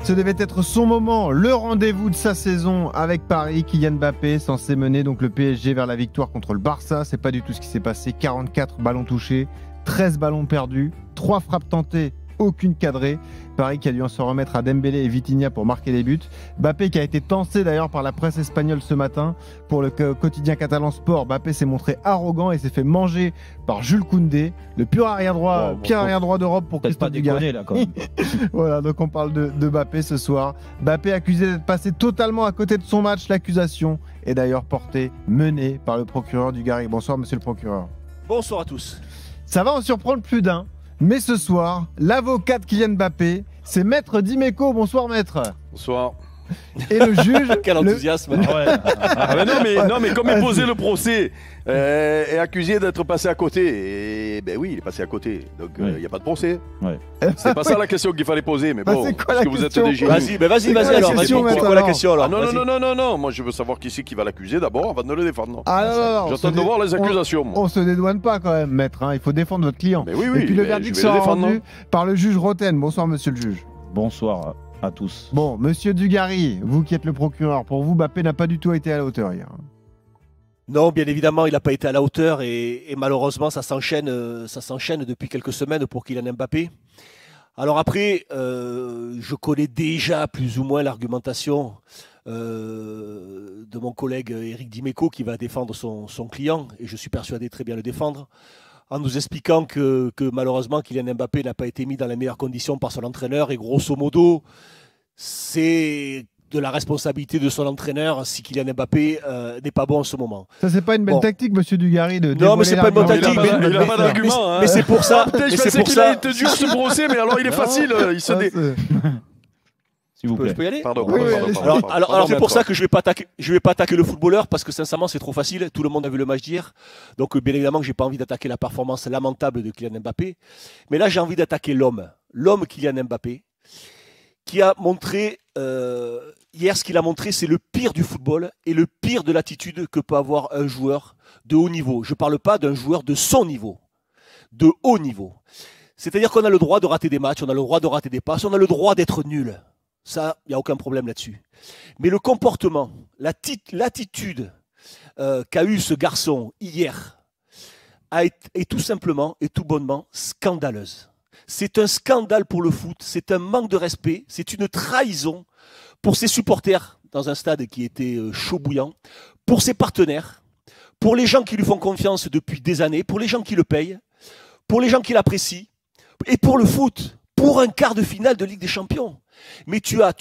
Ce devait être son moment, le rendez-vous de sa saison avec Paris. Kylian Mbappé censé mener donc le PSG vers la victoire contre le Barça. C'est pas du tout ce qui s'est passé. 44 ballons touchés, 13 ballons perdus, 3 frappes tentées, aucune cadrée. Paris qui a dû en se remettre à Dembélé et Vitinha pour marquer les buts. Mbappé qui a été tensé d'ailleurs par la presse espagnole ce matin. Pour le quotidien catalan Sport, Mbappé s'est montré arrogant et s'est fait manger par Jules Koundé, le pur arrière-droit, pire arrière-droit d'Europe pour Christophe Dugarry. Là, quand même. Voilà, donc on parle de Mbappé ce soir. Mbappé accusé d'être passé totalement à côté de son match. L'accusation est d'ailleurs menée par le procureur Dugarry. Bonsoir monsieur le procureur. Bonsoir à tous. Ça va en surprendre plus d'un. Mais ce soir, l'avocat de Kylian Mbappé, c'est Maître Dimeco. Bonsoir Maître. Bonsoir. Et le juge. Quel enthousiasme. Non, mais comme il posait le procès, est accusé d'être passé à côté. Et ben oui, il est passé à côté. Donc il n'y a pas de procès. Ouais. C'est pas ça la question qu'il fallait poser. Mais bon, c'est quoi parce la que vous êtes question des génies. Vas-y alors. question, C'est Maître, quoi la alors question alors? Ah non, Vas-y. non. Moi, je veux savoir qui c'est qui va l'accuser d'abord avant de le défendre. Ah non. J'attends de voir les accusations. moi. On se dédouane pas quand même, Maître. Hein. Il faut défendre votre client. Mais oui, Et puis le mais verdict je vais le sera défendre. rendu par le juge Roten. Bonsoir monsieur le juge. Bonsoir à tous. Bon, monsieur Dugarry, vous qui êtes le procureur, pour vous, Mbappé n'a pas du tout été à la hauteur hier. Non, bien évidemment, il n'a pas été à la hauteur et malheureusement, ça s'enchaîne depuis quelques semaines pour Kylian Mbappé. Alors après, je connais déjà plus ou moins l'argumentation de mon collègue Éric Dimeco qui va défendre son client et je suis persuadé très bien le défendre en nous expliquant que malheureusement Kylian Mbappé n'a pas été mis dans les meilleures conditions par son entraîneur et grosso modo, c'est de la responsabilité de son entraîneur si Kylian Mbappé n'est pas bon en ce moment. Ça, c'est pas une belle tactique, monsieur Dugarry, de Non, mais c'est pas une bonne dévoiler tactique. l'argument. Il n'a pas d'argument. hein. Mais c'est pour ça. Peut-être, mais je c'est pensais pour qu'il ça. a été dur ce procès, mais alors il est facile. Il se dé... S'il vous Je plaît. peux y aller? Pardon. Oui, allez-y. Alors c'est pour ça que je vais pas attaquer le footballeur parce que sincèrement c'est trop facile. Tout le monde a vu le match d'hier, donc bien évidemment que j'ai pas envie d'attaquer la performance lamentable de Kylian Mbappé. Mais là j'ai envie d'attaquer l'homme Kylian Mbappé, qui a montré hier ce qu'il a montré, c'est le pire du football et le pire de l'attitude que peut avoir un joueur de haut niveau. Je parle pas d'un joueur de son niveau, de haut niveau. C'est-à-dire qu'on a le droit de rater des matchs, on a le droit de rater des passes, on a le droit d'être nul. Ça, il n'y a aucun problème là-dessus. Mais le comportement, l'attitude qu'a eu ce garçon hier est tout simplement et tout bonnement scandaleuse. C'est un scandale pour le foot, c'est un manque de respect, c'est une trahison pour ses supporters dans un stade qui était chaud bouillant, pour ses partenaires, pour les gens qui lui font confiance depuis des années, pour les gens qui le payent, pour les gens qui l'apprécient, et pour le foot, pour un quart de finale de Ligue des Champions. Mais tu as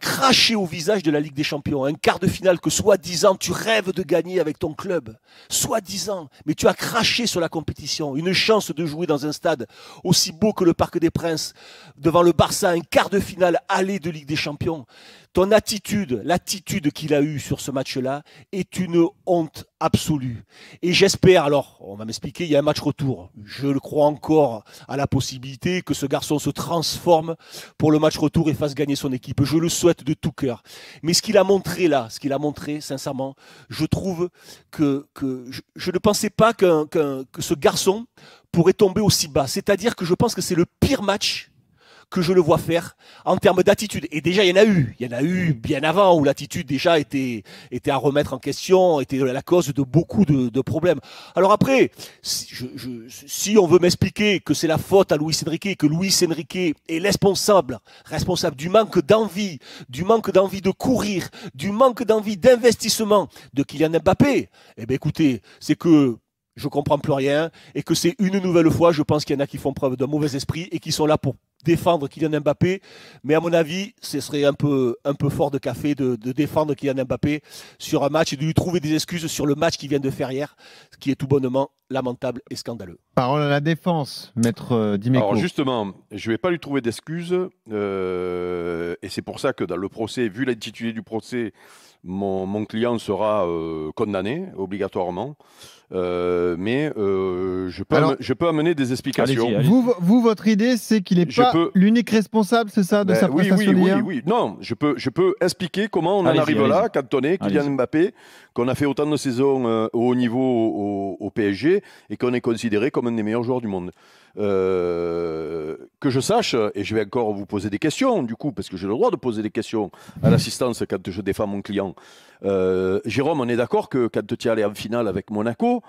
craché au visage de la Ligue des Champions, un quart de finale que soi-disant tu rêves de gagner avec ton club, soi-disant, mais tu as craché sur la compétition, une chance de jouer dans un stade aussi beau que le Parc des Princes, devant le Barça, un quart de finale aller de Ligue des Champions. Ton attitude, l'attitude qu'il a eue sur ce match-là est une honte absolue. Et j'espère, alors, on va m'expliquer, il y a un match retour. Je le crois encore à la possibilité que ce garçon se transforme pour le match retour et fasse gagner son équipe. Je le souhaite de tout cœur. Mais ce qu'il a montré là, sincèrement, je trouve que je ne pensais pas que ce garçon pourrait tomber aussi bas. C'est-à-dire que je pense que c'est le pire match que je le vois faire en termes d'attitude. Et déjà, il y en a eu bien avant où l'attitude déjà était à remettre en question, était la cause de beaucoup de problèmes. Alors après, si on veut m'expliquer que c'est la faute à Luis Enrique, que Luis Enrique est responsable du manque d'envie de courir, du manque d'envie d'investissement de Kylian Mbappé, eh bien écoutez, c'est que je comprends plus rien et que c'est une nouvelle fois, je pense qu'il y en a qui font preuve d'un mauvais esprit et qui sont là pour défendre Kylian Mbappé, mais à mon avis, ce serait un peu fort de café de défendre Kylian Mbappé sur un match et de lui trouver des excuses sur le match qu'il vient de faire hier, ce qui est tout bonnement lamentable et scandaleux. Parole à la défense, Maître Dimeco. Alors justement, je ne vais pas lui trouver d'excuses, et c'est pour ça que dans le procès, vu l'intitulé du procès, mon client sera condamné obligatoirement. Mais je peux amener des explications. Allez-y. Vous, votre idée, c'est qu'il n'est pas l'unique responsable, c'est ça, de sa prestation d'hier ? Oui. Non, je peux expliquer comment on en arrive là, quand on est Kylian Mbappé, qu'on a fait autant de saisons au haut niveau au PSG et qu'on est considéré comme un des meilleurs joueurs du monde. Que je sache, et je vais encore vous poser des questions, du coup, parce que j'ai le droit de poser des questions à l'assistance quand je défends mon client. Jérôme, on est d'accord que quand tu es allé en finale avec Monaco,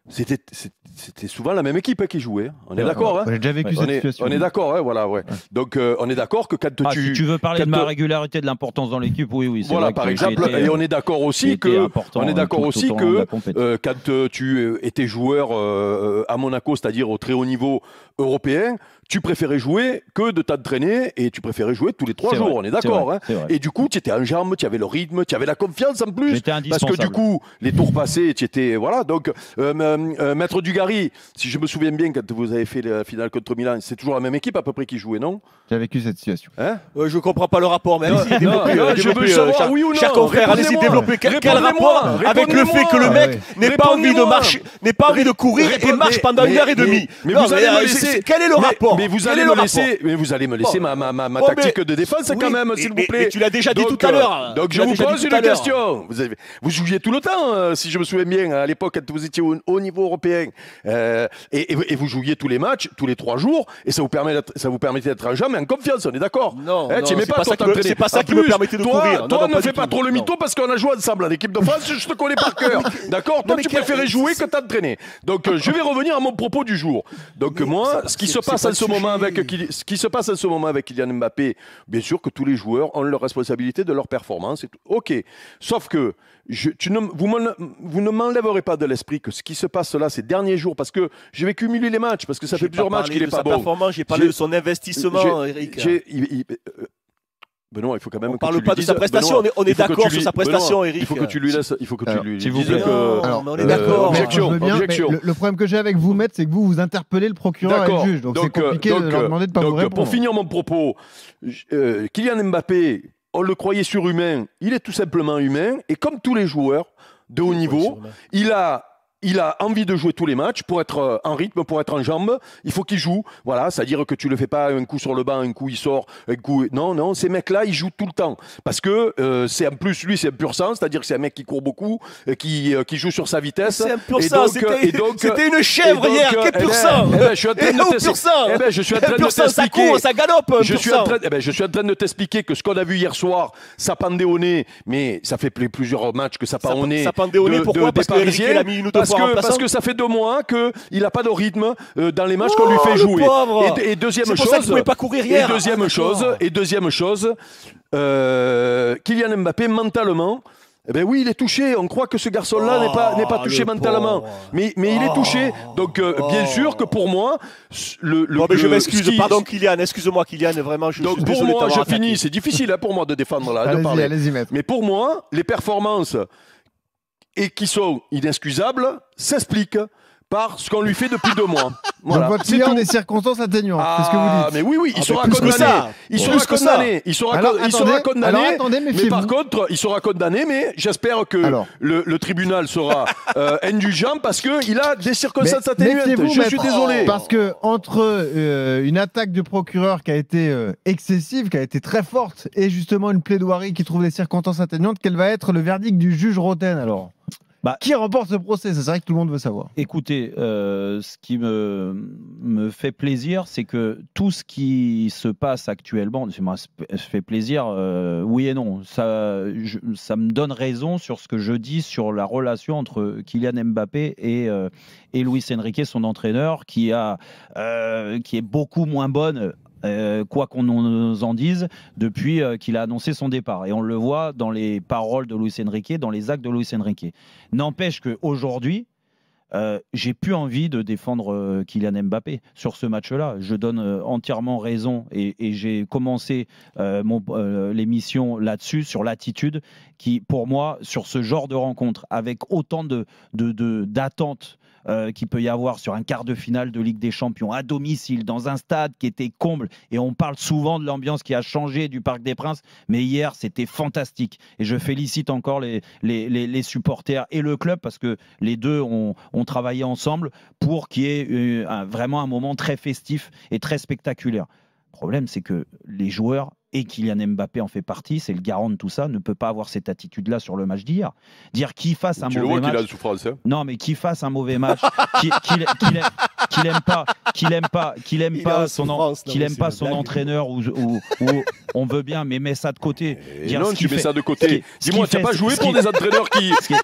c'était souvent la même équipe qui jouait. On est d'accord, hein ? On a déjà vécu cette situation. On est d'accord, hein, voilà, ouais. Donc, on est d'accord que quand si tu veux parler de ma régularité, de l'importance dans l'équipe, oui. Voilà, par exemple, et on est d'accord aussi que quand tu étais joueur à Monaco, c'est-à-dire au très haut niveau européen, tu préférais jouer que de t'entraîner et tu préférais jouer tous les 3 jours, on est d'accord. Hein. Et du coup, tu étais en jambes, tu avais le rythme, tu avais la confiance en plus. Parce que du coup, les tours passés, tu étais. Voilà, donc, Maître Dugarry, si je me souviens bien, quand vous avez fait la finale contre Milan, c'est toujours la même équipe à peu près qui jouait, non ? J'ai vécu cette situation. Hein ? Je comprends pas le rapport, mais allez-y, je veux savoir oui ou non. Cher confrère, allez-y, développez. Quel rapport avec le fait que le mec n'ait pas envie de marcher, n'ait pas envie de courir et marche pendant 1h30 ? Mais vous allez me laisser. Quel est le rapport ? Mais vous allez me laisser ma tactique de défense quand même, s'il vous plaît. Mais tu l'as déjà dit tout à l'heure. Donc je vous pose une question. Vous jouiez tout le temps, si je me souviens bien, à l'époque quand vous étiez au niveau européen. Et vous jouiez tous les matchs, tous les 3 jours, et ça vous permettait d'être en jambes et en confiance, on est d'accord ? Non, c'est pas ça qui me permettait de courir. Toi, ne fais pas trop le mytho parce qu'on a joué ensemble en équipe de France, je te connais par cœur. D'accord ? Toi, tu préférais jouer que t'entraîner. Donc je vais revenir à mon propos du jour. Donc moi, ce qui se passe en ce moment avec Kylian Mbappé, bien sûr que tous les joueurs ont leur responsabilité de leur performance. Ok. Sauf que vous ne m'enlèverez pas de l'esprit que ce qui se passe là ces derniers jours, parce que je vais cumuler les matchs, parce que ça fait plusieurs matchs qu'il n'est pas bon. J'ai parlé de son investissement, Eric. Benoît, il faut quand même. On ne parle pas de sa prestation, Benoît, on est d'accord sur sa prestation, Eric. Il faut que tu lui laisses. Il faut que tu lui dises que. Alors, on est d'accord. Objection. Le problème que j'ai avec vous, Maître, c'est que vous interpellez le procureur et le juge. Donc c'est compliqué de leur demander de ne pas vous répondre. Pour finir mon propos, Kylian Mbappé, on le croyait surhumain, il est tout simplement humain. Et comme tous les joueurs de haut niveau, il a envie de jouer tous les matchs pour être en rythme, pour être en jambes. Il faut qu'il joue. Voilà, c'est-à-dire que tu le fais pas un coup sur le banc, un coup il sort, un coup. Non, ces mecs-là, ils jouent tout le temps. Parce que c'est en plus, lui, c'est un pur sang, c'est-à-dire que c'est un mec qui court beaucoup, qui joue sur sa vitesse. C'est un pur sang. C'était une chèvre hier. Quel pur sang ? Je suis en train de t'expliquer. Ça court, ça galope. Je suis en train de t'expliquer que ce qu'on a vu hier soir, ça pendait au nez, mais ça fait plusieurs matchs que ça pend au nez. Ça pendait au nez. Pourquoi ? Parce qu'Eric l'a mis une ou deux. Parce que ça fait 2 mois qu'il n'a pas de rythme dans les matchs qu'on lui fait jouer. Et deuxième chose. C'est pour ça qu'il ne pouvait pas courir hier. Et deuxième chose, Kylian Mbappé, mentalement, eh ben oui, il est touché. On croit que ce garçon-là n'est pas touché mentalement. Mais il est touché. Donc, bien sûr que pour moi, je m'excuse. Pardon, Kylian. Excuse-moi, Kylian. Vraiment, je suis désolé. Pour moi, je finis. C'est difficile pour moi de défendre là, de parler. Allez-y, Maître. Mais pour moi, les performances et qui sont inexcusables, s'explique par ce qu'on lui fait depuis 2 mois. Voilà. Donc votre client des circonstances atténuantes, c'est ce que vous dites. Mais oui, il sera condamné. Il sera condamné. Mais par contre, il sera condamné, mais j'espère que le tribunal sera indulgent parce qu'il a des circonstances atténuantes. Je suis désolé. Parce que entre une attaque du procureur qui a été excessive, qui a été très forte, et justement une plaidoirie qui trouve des circonstances atténuantes, quel va être le verdict du juge Roten alors ? Qui remporte ce procès ? C'est vrai que tout le monde veut savoir. Écoutez, ce qui me fait plaisir, c'est que tout ce qui se passe actuellement, ça me fait plaisir, oui et non. Ça me donne raison sur ce que je dis sur la relation entre Kylian Mbappé et Luis Enrique, son entraîneur, qui est beaucoup moins bonne. Quoi qu'on nous en dise, depuis qu'il a annoncé son départ. Et on le voit dans les paroles de Luis Enrique, dans les actes de Luis Enrique. N'empêche qu'aujourd'hui, j'ai plus envie de défendre Kylian Mbappé sur ce match-là. Je donne entièrement raison et j'ai commencé l'émission là-dessus, sur l'attitude qui, pour moi, sur ce genre de rencontre, avec autant d'attentes qu'il peut y avoir sur un quart de finale de Ligue des Champions à domicile, dans un stade qui était comble. Et on parle souvent de l'ambiance qui a changé du Parc des Princes, mais hier, c'était fantastique. Et je félicite encore les supporters et le club, parce que les deux ont travaillé ensemble pour qu'il y ait vraiment un moment très festif et très spectaculaire. Le problème, c'est que les joueurs, et Kylian Mbappé en fait partie, c'est le garant de tout ça, ne peut pas avoir cette attitude-là sur le match d'hier. Dire qu'il fasse un mauvais match. Qu'il a de souffrance, hein. Non, mais qu'il fasse un mauvais match, qu'il aime pas son entraîneur, ou on veut bien, mais mets ça de côté. Non, tu mets ça de côté. Dis-moi, tu n'as pas joué pour des entraîneurs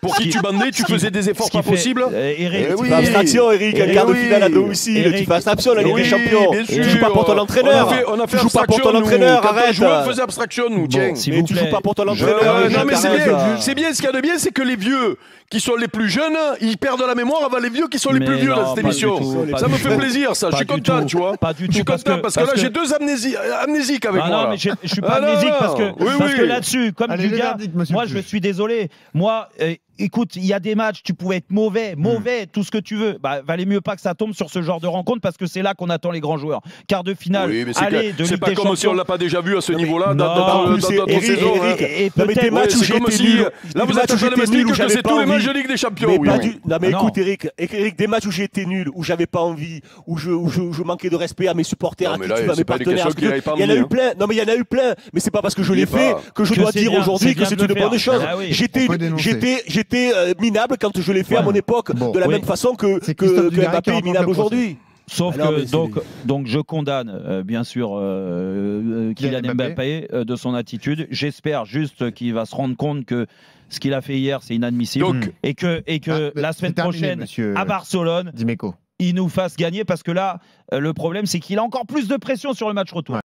pour qui tu bandais, tu faisais des efforts pas possibles. Eric, tu fais abstraction, Eric, un quart de finale à domicile, tu fais abstraction, la Ligue des Champions. Tu joues pas pour ton entraîneur. On a fait joue pas pour ton entraîneur, arrête. joueurs faisaient abstraction, nous, tiens. Mais tu joues pas pour ton entraîneur. Non, mais c'est bien. Ce qu'il y a de bien, c'est que les vieux qui sont les plus jeunes, ils perdent la mémoire avant les vieux qui sont les plus vieux dans cette émission. Ça me fait plaisir, ça. Je suis content, tu vois. Pas du tout. Je suis content parce que là, j'ai deux amnésiques avec moi. Non, mais je suis pas amnésique parce que là-dessus, comme du gars, moi, je suis désolé. Moi, écoute, il y a des matchs, tu pouvais être mauvais, tout ce que tu veux. Bah, valait mieux pas que ça tombe sur ce genre de rencontre, parce que c'est là qu'on attend les grands joueurs. Quart de finale, allez, de Ligue des Champions. C'est pas comme si on l'a pas déjà vu à ce niveau-là dans notre saison. Et peut-être matchs où j'ai été nul. Là, vous êtes en train de m'expliquer que c'est tous les matchs de Ligue des Champions. Non, mais écoute, Eric, des matchs où j'ai été nul, où j'avais pas envie, où je manquais de respect à mes supporters, à mes partenaires. Il y en a eu plein. Non, mais il y en a eu plein. Mais c'est pas parce que je l'ai fait que je dois dire aujourd'hui que c'est une bonne chose. J'étais minable quand je l'ai fait à mon époque, de la même façon que Mbappé est minable aujourd'hui. Sauf donc je condamne bien sûr Kylian Mbappé de son attitude. J'espère juste qu'il va se rendre compte que ce qu'il a fait hier, c'est inadmissible. Et que la semaine prochaine, à Barcelone, il nous fasse gagner, parce que là, le problème, c'est qu'il a encore plus de pression sur le match retour.